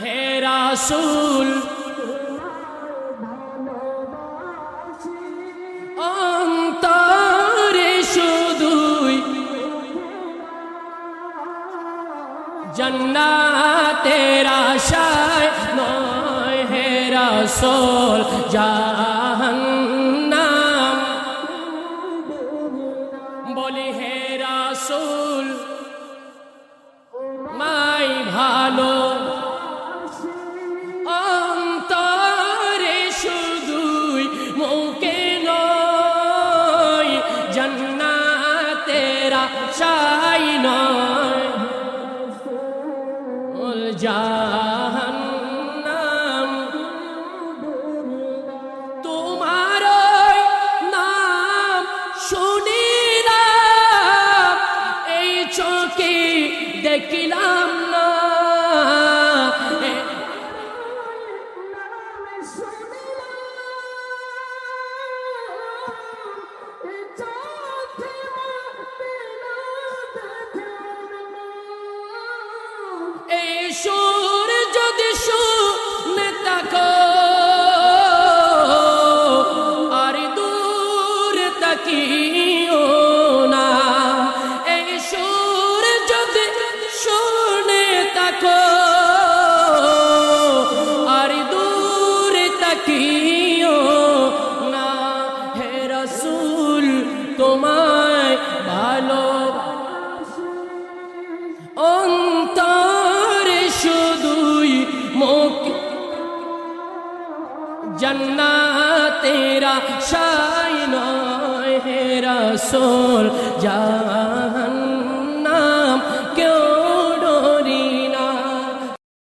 হে রাসূল অন্তরে শুধুই জান্নাতের আশায় নয় হে রাসূল জাহান্নাম বলি হে রাসূল মাই ভালো অন্তরে শুধুই মুখে নয় জান্নাতের আশায় নয় জাহান্নাম তোমার নাম শুনিলাম এই চোখে দেখিলাম না এই সুর যদি শুনে থাকো আর দূর তাকিও না এই সুর যদি শুনে থাকো আর দূর তাকিও না হে রাসূল তোমায় ভালো অন্তরে শুধুই মুখ জান্নাতের আশায় নয় হে রাসূল জাহান্নাম